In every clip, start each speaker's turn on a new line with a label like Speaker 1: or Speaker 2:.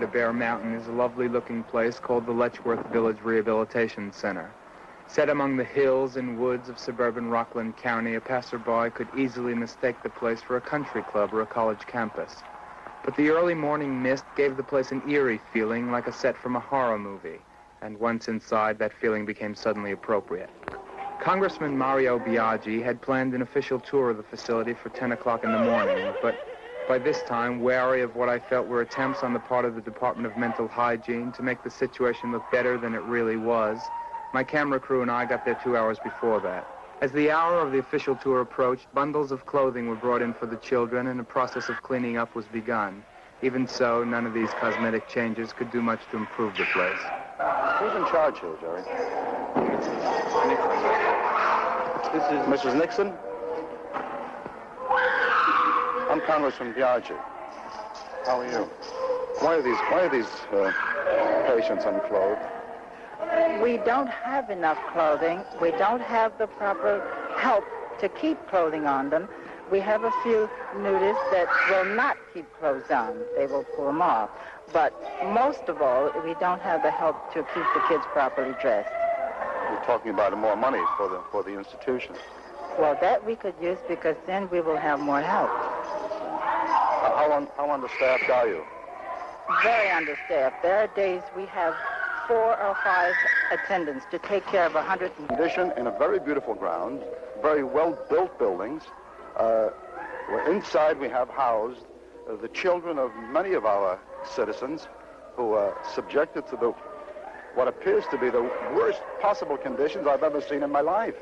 Speaker 1: The Bear Mountain is a lovely-looking place called the Letchworth Village Rehabilitation Center. Set among the hills and woods of suburban Rockland County, a passerby could easily mistake the place for a country club or a college campus. But the early morning mist gave the place an eerie feeling like a set from a horror movie, and once inside, that feeling became suddenly appropriate. Congressman Mario Biaggi had planned an official tour of the facility for 10 o'clock in the morning, but by this time, wary of what I felt were attempts on the part of the Department of Mental Hygiene to make the situation look better than it really was, my camera crew and I got there 2 hours before that. As the hour of the official tour approached, bundles of clothing were brought in for the children and a process of cleaning up was begun. Even so, none of these cosmetic changes could do much to improve the place.
Speaker 2: Who's in charge here, Jerry? This is Mrs. Nixon? I'm Congressman Biaggi. How are you? Why are these patients unclothed?
Speaker 3: We don't have enough clothing. We don't have the proper help to keep clothing on them. We have a few nudists that will not keep clothes on. They will pull them off. But most of all, we don't have the help to keep the kids properly dressed.
Speaker 2: You're talking about more money for the institution.
Speaker 3: Well, that we could use because then we will have more help.
Speaker 2: How understaffed are you?
Speaker 3: Very understaffed. There are days we have 4 or 5 attendants to take care of 100.
Speaker 2: Condition in a very beautiful ground, very well-built buildings. Inside we have housed the children of many of our citizens who are subjected to what appears to be the worst possible conditions I've ever seen in my life.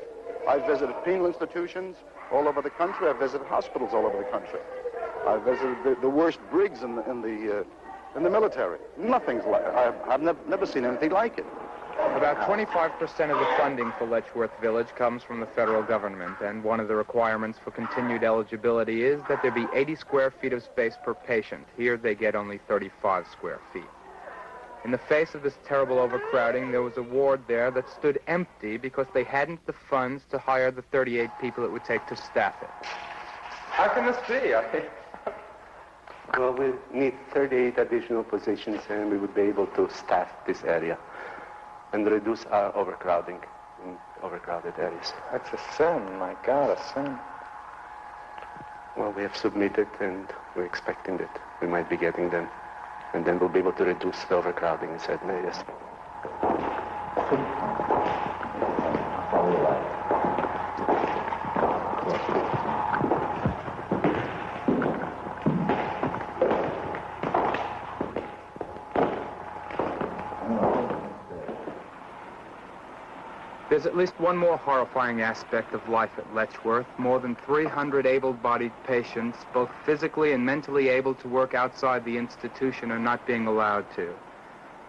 Speaker 2: I've visited penal institutions all over the country. I've visited hospitals all over the country. I've visited the worst brigs in the military. Nothing's like it. I've never seen anything like it.
Speaker 1: About 25% of the funding for Letchworth Village comes from the federal government, and one of the requirements for continued eligibility is that there be 80 square feet of space per patient. Here they get only 35 square feet. In the face of this terrible overcrowding, there was a ward there that stood empty because they hadn't the funds to hire the 38 people it would take to staff it. How can this be?
Speaker 4: Well, we need 38 additional positions, and we would be able to staff this area and reduce our overcrowding in overcrowded areas.
Speaker 1: That's a sin, my God, a sin.
Speaker 4: Well, we have submitted, and we're expecting that we might be getting them. And then we'll be able to reduce the overcrowding in certain areas.
Speaker 1: There's at least one more horrifying aspect of life at Letchworth. More than 300 able-bodied patients, both physically and mentally able to work outside the institution, are not being allowed to.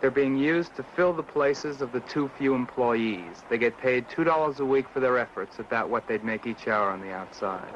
Speaker 1: They're being used to fill the places of the too few employees. They get paid $2 a week for their efforts, about what they'd make each hour on the outside.